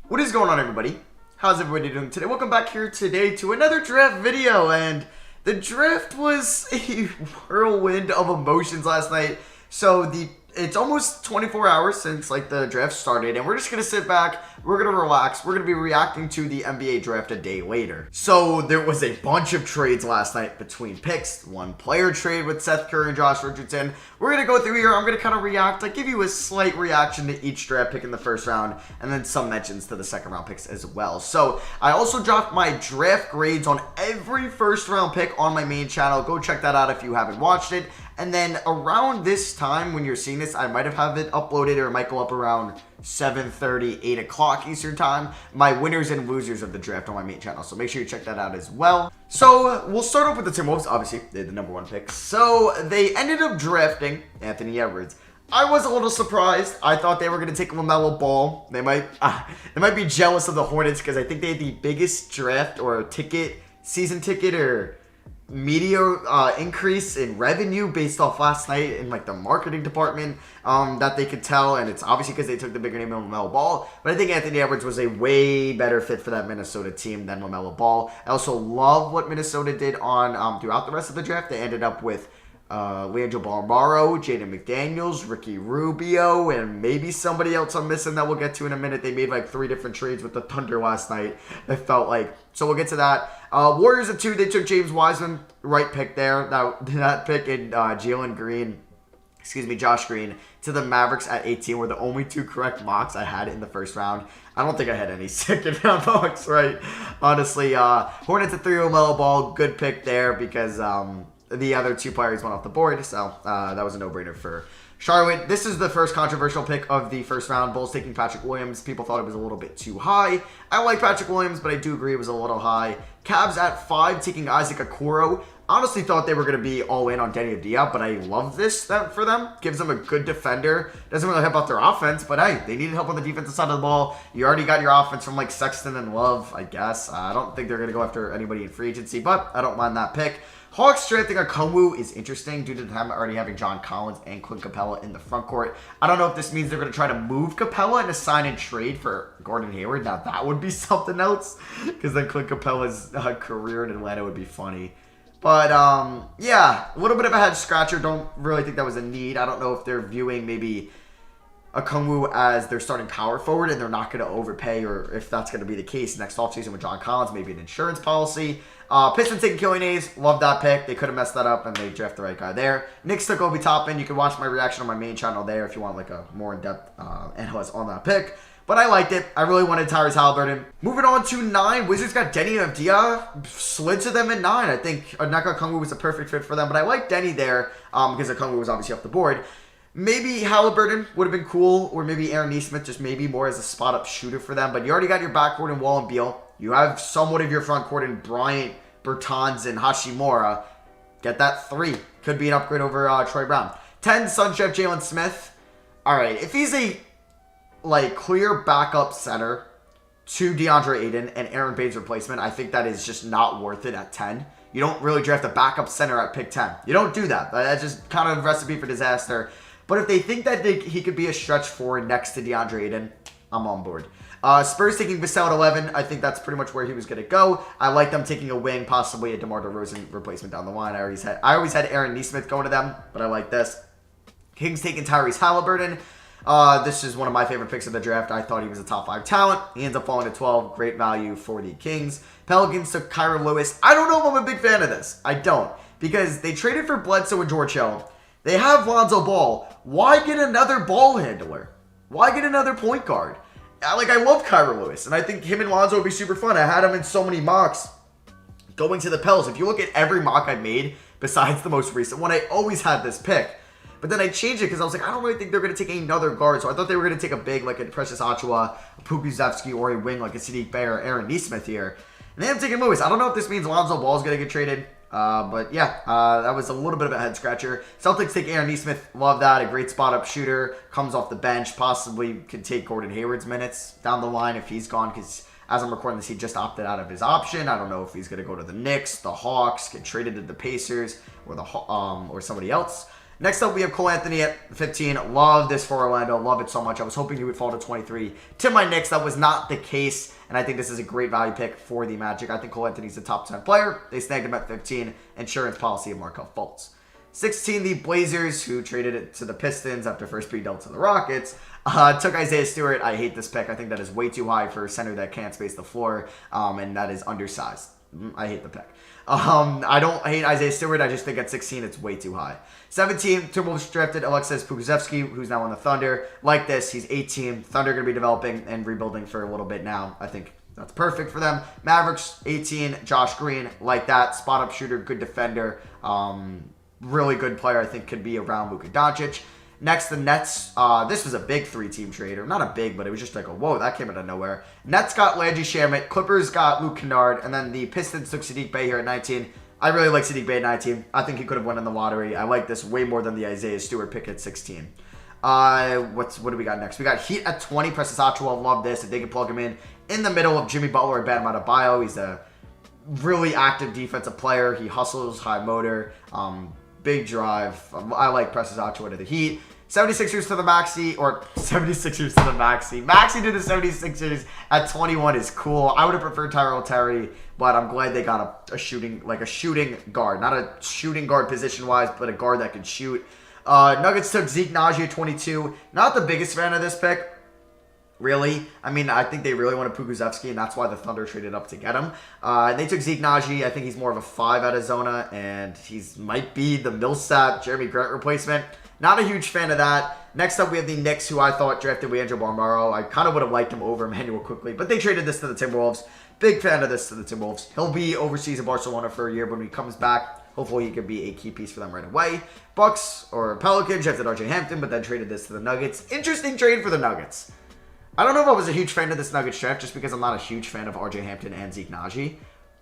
What is going on, everybody? How's everybody doing today? Welcome back here today to another draft video, and the draft was a whirlwind of emotions last night. So it's almost 24 hours since the draft started, and we're just gonna sit back, we're gonna relax, we're gonna be reacting to the NBA draft a day later. So there was a bunch of trades last night between picks, one player trade with Seth Curry and Josh Richardson. We're gonna go through here, I'm gonna kind of react, give you a slight reaction to each draft pick in the first round, and then some mentions to the second round picks as well. So I also dropped my draft grades on every first round pick on my main channel. Go check that out if you haven't watched it. And then around this time, when you're seeing this, I might have it uploaded, or it might go up around 7:30, 8 o'clock Eastern time, my winners and losers of the draft on my main channel. So make sure you check that out as well. So we'll start off with the Timberwolves. Obviously, they're the number one pick. So they ended up drafting Anthony Edwards. I was a little surprised. I thought they were going to take LaMelo Ball. They might be jealous of the Hornets because I think they had the biggest draft or season ticket or media increase in revenue based off last night in the marketing department that they could tell, and it's obviously because they took the bigger name of LaMelo Ball. But I think Anthony Edwards was a way better fit for that Minnesota team than LaMelo Ball. I also love what Minnesota did on throughout the rest of the draft. They ended up with Leandro Barmaro, Jaden McDaniels, Ricky Rubio, and maybe somebody else I'm missing that we'll get to in a minute. They made 3 different trades with the Thunder last night, it felt like. So we'll get to that. Warriors at 2, they took James Wiseman, right pick there. That pick, and Josh Green to the Mavericks at 18 were the only 2 correct mocks I had in the first round. I don't think I had any second round mocks, right? Honestly, Hornets at 3, LaMelo Ball, good pick there because the other 2 players went off the board, so that was a no-brainer for Charlotte. This is the first controversial pick of the first round. Bulls taking Patrick Williams. People thought it was a little bit too high. I like Patrick Williams, but I do agree it was a little high. Cavs at 5 taking Isaac Okoro. Honestly thought they were going to be all in on Denny Avdia, but I love this for them. Gives them a good defender. Doesn't really help out their offense, but hey, they needed help on the defensive side of the ball. You already got your offense from Sexton and Love, I guess. I don't think they're going to go after anybody in free agency, but I don't mind that pick. Hawks drafting Okongwu is interesting due to them already having John Collins and Clint Capella in the front court. I don't know if this means they're going to try to move Capella and assign and trade for Gordon Hayward. Now, that would be something else because then Clint Capella's career in Atlanta would be funny. But, yeah, a little bit of a head-scratcher. Don't really think that was a need. I don't know if they're viewing maybe Okongwu as their starting power forward and they're not going to overpay, or if that's going to be the case next offseason with John Collins, maybe an insurance policy. Pistons taking Killian Hayes. Love that pick. They could have messed that up, and they drafted the right guy there. Knicks took Obi Toppin. You can watch my reaction on my main channel there if you want a more in-depth analysis on that pick. But I liked it. I really wanted Tyrese Halliburton. Moving on to 9. Wizards got Denny Avdia. Slid to them at 9. I think Onyeka Okongwu was a perfect fit for them. But I like Denny there because Okongwu was obviously off the board. Maybe Halliburton would have been cool, or maybe Aaron Nesmith, just maybe more as a spot-up shooter for them. But you already got your backcourt in Wall and Beal. You have somewhat of your front court in Bryant, Bertans, and Hachimura. Get that 3. Could be an upgrade over Troy Brown. 10, Suns draft Jalen Smith. All right, if he's a clear backup center to DeAndre Ayton and Aaron Baines replacement, I think that is just not worth it at 10. You don't really draft a backup center at pick 10. You don't do that. That's just kind of a recipe for disaster. But if they think that he could be a stretch forward next to DeAndre Ayton, I'm on board. Spurs taking Vassell at 11. I think that's pretty much where he was going to go. I like them taking a wing, possibly a DeMar DeRozan replacement down the line. I always had Aaron Nesmith going to them, but I like this. Kings taking Tyrese Halliburton. This is one of my favorite picks of the draft. I thought he was a top 5 talent. He ends up falling to 12. Great value for the Kings. Pelicans took Kyra Lewis. I don't know if I'm a big fan of this. I don't. Because they traded for Bledsoe and George Hill. They have Lonzo Ball. Why get another ball handler? Why get another point guard? I love Kyra Lewis, and I think him and Lonzo would be super fun. I had him in so many mocks going to the Pels. If you look at every mock I made, besides the most recent one, I always had this pick. But then I changed it because I was like, I don't really think they're going to take another guard. So I thought they were going to take a big, a Precious Achiuwa, a Pukuzevsky, or a wing like a Sadiq Bey or Aaron Nesmith here. And then I'm taking Lewis. I don't know if this means Lonzo Ball is going to get traded. But yeah, that was a little bit of a head scratcher. Celtics take Aaron Nesmith. Love that. A great spot up shooter. Comes off the bench. Possibly could take Gordon Hayward's minutes down the line if he's gone. Because as I'm recording this, he just opted out of his option. I don't know if he's going to go to the Knicks, the Hawks, get traded to the Pacers, or or somebody else. Next up, we have Cole Anthony at 15. Love this for Orlando. Love it so much. I was hoping he would fall to 23. To my Knicks, that was not the case, and I think this is a great value pick for the Magic. I think Cole Anthony's a top 10 player. They snagged him at 15. Insurance policy of Markelle Fultz. 16, the Blazers, who traded it to the Pistons after first being dealt to the Rockets, took Isaiah Stewart. I hate this pick. I think that is way too high for a center that can't space the floor, and that is undersized. I hate the pick. I don't hate Isaiah Stewart. I just think at 16, it's way too high. 17, Timberwolves drafted Alexis Pokusevski, who's now on the Thunder. Like this, he's 18. Thunder going to be developing and rebuilding for a little bit now. I think that's perfect for them. Mavericks, 18, Josh Green. Like that, spot-up shooter, good defender. Really good player, I think, could be around Luka Doncic. Next, the Nets. This was a big three-team trade. Or not a big, but it was just like, whoa, that came out of nowhere. Nets got Landry Shamet. Clippers got Luke Kennard. And then the Pistons took Saddiq Bey here at 19. I really like Saddiq Bey at 19. I think he could have won in the lottery. I like this way more than the Isaiah Stewart pick at 16. What do we got next? We got Heat at 20. Precious Achiuwa. Love this. If they can plug him in the middle of Jimmy Butler and Bam Adebayo. He's a really active defensive player. He hustles, high motor. Big drive. I like Precious Achiuwa to the Heat. 76ers to the Maxi, or 76ers to the Maxi. Maxi to the 76ers at 21 is cool. I would have preferred Tyrell Terry, but I'm glad they got a shooting guard. Not a shooting guard position-wise, but a guard that can shoot. Nuggets took Zeke Naji at 22. Not the biggest fan of this pick. Really. I mean, I think they really wanted Pokusevski, and that's why the Thunder traded up to get him. They took Zeke Naji. I think he's more of a 5 out of Zona, and he's might be the Millsap, Jeremy Grant replacement. Not a huge fan of that. Next up, we have the Knicks, who I thought drafted Leandro Barmaro. I kind of would have liked him over Emmanuel quickly, but they traded this to the Timberwolves. Big fan of this to the Timberwolves. He'll be overseas in Barcelona for a year, but when he comes back, hopefully he could be a key piece for them right away. Bucks or Pelicans drafted RJ Hampton, but then traded this to the Nuggets. Interesting trade for the Nuggets. I don't know if I was a huge fan of this Nuggets draft just because I'm not a huge fan of RJ Hampton and Zeke Naji.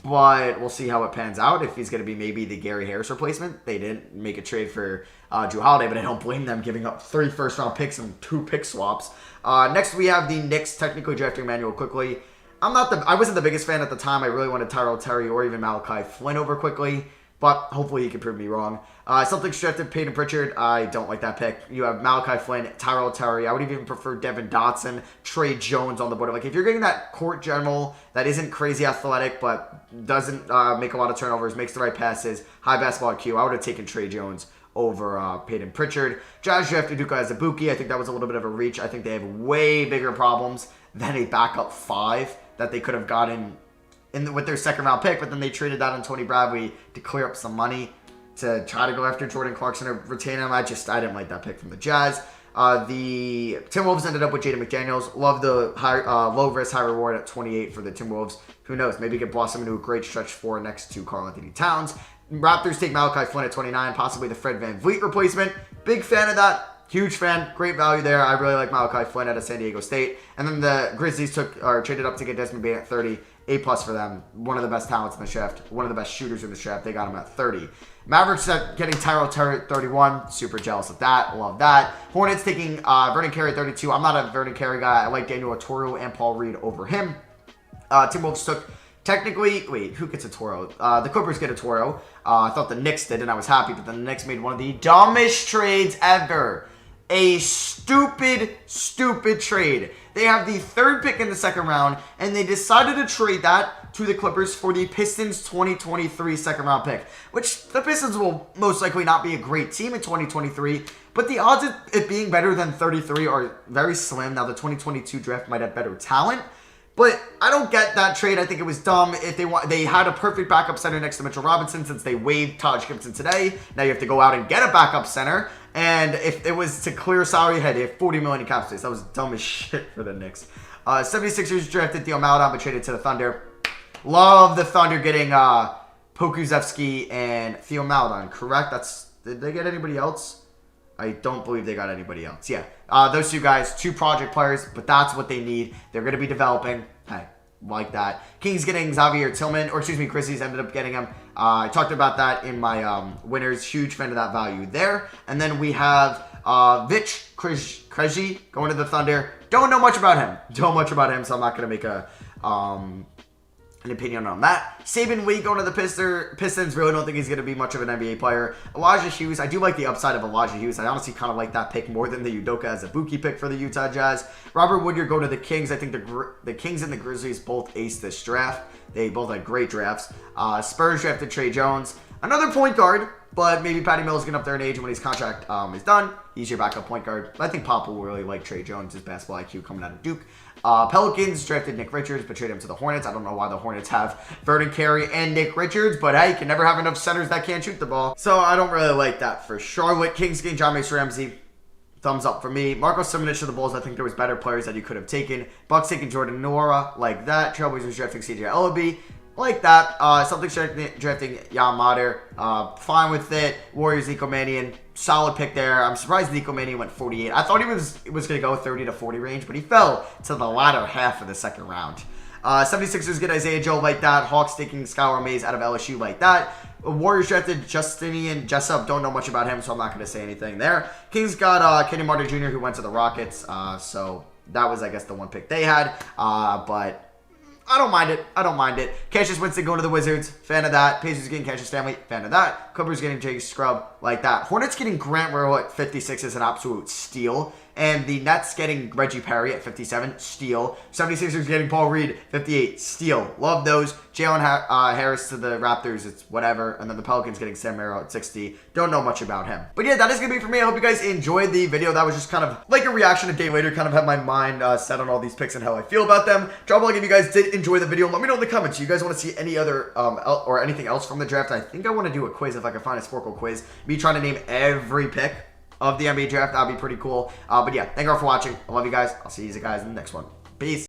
But we'll see how it pans out. If he's going to be maybe the Gary Harris replacement. They didn't make a trade for Drew Holiday, but I don't blame them giving up 3 first-round picks and 2 pick swaps. Next, we have the Knicks technically drafting Emmanuel quickly. I wasn't the biggest fan at the time. I really wanted Tyrell Terry or even Malachi Flynn over quickly. But hopefully he can prove me wrong. Celtics drafted Peyton Pritchard. I don't like that pick. You have Malachi Flynn, Tyrell Terry. I would even prefer Devin Dotson, Trey Jones on the board. Like, if you're getting that court general that isn't crazy athletic but doesn't make a lot of turnovers, makes the right passes, high basketball IQ, I would have taken Trey Jones over Peyton Pritchard. Jazz drafted Udoka Azubuike. I think that was a little bit of a reach. I think they have way bigger problems than a backup 5 that they could have gotten with their second-round pick, but then they traded that on Tony Bradley to clear up some money to try to go after Jordan Clarkson or retain him. I didn't like that pick from the Jazz. The Timberwolves ended up with Jaden McDaniels. Love the low-risk, high-reward at 28 for the Timberwolves. Who knows? Maybe he could blossom into a great stretch 4 next to Karl-Anthony Towns. Raptors take Malachi Flynn at 29, possibly the Fred VanVleet replacement. Big fan of that. Huge fan. Great value there. I really like Malachi Flynn out of San Diego State. And then the Grizzlies traded up to get Desmond Bane at 30. A+ for them. One of the best talents in the draft. One of the best shooters in the draft. They got him at 30. Mavericks getting Tyrell Terry at 31. Super jealous of that. Love that. Hornets taking Vernon Carey at 32. I'm not a Vernon Carey guy. I like Daniel Oturu and Paul Reed over him. Timberwolves took technically... Wait, who gets a Toro? The Clippers get a Toro. I thought the Knicks did, and I was happy. But then the Knicks made one of the dumbest trades ever. A stupid trade. They have the 3rd pick in the 2nd round, and they decided to trade that to the Clippers for the Pistons 2023 2nd-round pick, which the Pistons will most likely not be a great team in 2023, but the odds of it being better than 33 are very slim. Now, the 2022 draft might have better talent, but I don't get that trade. I think it was dumb. If they had a perfect backup center next to Mitchell Robinson since they waived Taj Gibson today. Now you have to go out and get a backup center. And if it was to clear salary, they had $40 million in cap space. That was dumb as shit for the Knicks. 76ers drafted Theo Maledon, but traded to the Thunder. Love the Thunder getting Pokusevski and Theo Maledon, correct? Did they get anybody else? I don't believe they got anybody else. Yeah, those 2 guys, 2 project players, but that's what they need. They're going to be developing. Hey, like that. Kings getting Xavier Tillman, Grizzlies ended up getting him. I talked about that in my winners. Huge fan of that value there. And then we have Vich Krejci going to the Thunder. Don't know much about him. So I'm not going to make a an opinion on that. Saban Lee going to the Pistons. Really don't think he's going to be much of an NBA player. Elijah Hughes. I do like the upside of Elijah Hughes. I honestly kind of like that pick more than the Udoka as a Buki pick for the Utah Jazz. Robert Woodyard going to the Kings. I think the Kings and the Grizzlies both aced this draft. They both had great drafts. Spurs drafted Trey Jones. Another point guard, but maybe Patty Mills is getting up there in age, and when his contract is done, he's your backup point guard. But I think Pop will really like Trey Jones, his basketball IQ coming out of Duke. Pelicans drafted Nick Richards, but traded him to the Hornets. I don't know why the Hornets have Vernon Carey and Nick Richards, but hey, you can never have enough centers that can't shoot the ball. So I don't really like that for Charlotte. Kings getting John Mace Ramsey. Thumbs up for me. Marco Simonovic to the Bulls. I think there was better players that you could have taken. Bucks taking Jordan Nora, like that. Trailblazers drafting CJ Ellaby. Like that. Celtics drafting Jan Mater. Fine with it. Warriors Nico Mannion. Solid pick there. I'm surprised Nico Mannion went 48. I thought he was going to go 30 to 40 range, but he fell to the latter half of the second round. 76ers get Isaiah Joe like that. Hawks taking Skylar Mays out of LSU like that. Warriors drafted Justinian Jessup. Don't know much about him, so I'm not going to say anything there. Kings got Kenny Martin Jr., who went to the Rockets. So that was, I guess, the one pick they had. But I don't mind it. I don't mind it. Cassius Winston going to the Wizards. Fan of that. Pacers getting Cassius Stanley. Fan of that. Clippers getting Jake Scrub. Like that. Hornets getting Grant Rowe at 56 is an absolute steal. And the Nets getting Reggie Perry at 57. Steal. 76ers getting Paul Reed. 58. Steal. Love those. Jalen Harris to the Raptors. It's whatever. And then the Pelicans getting Sam Merrill at 60. Don't know much about him. But yeah, that is going to be for me. I hope you guys enjoyed the video. That was just kind of like a reaction a day later. Kind of had my mind set on all these picks and how I feel about them. Drop a like if you guys did enjoy the video. Let me know in the comments. You guys want to see any other or anything else from the draft? I think I want to do a quiz if I can find a Sporkle quiz. Me trying to name every pick of the NBA draft. That'd be pretty cool. But yeah, thank you all for watching. I love you guys. I'll see you guys in the next one. Peace.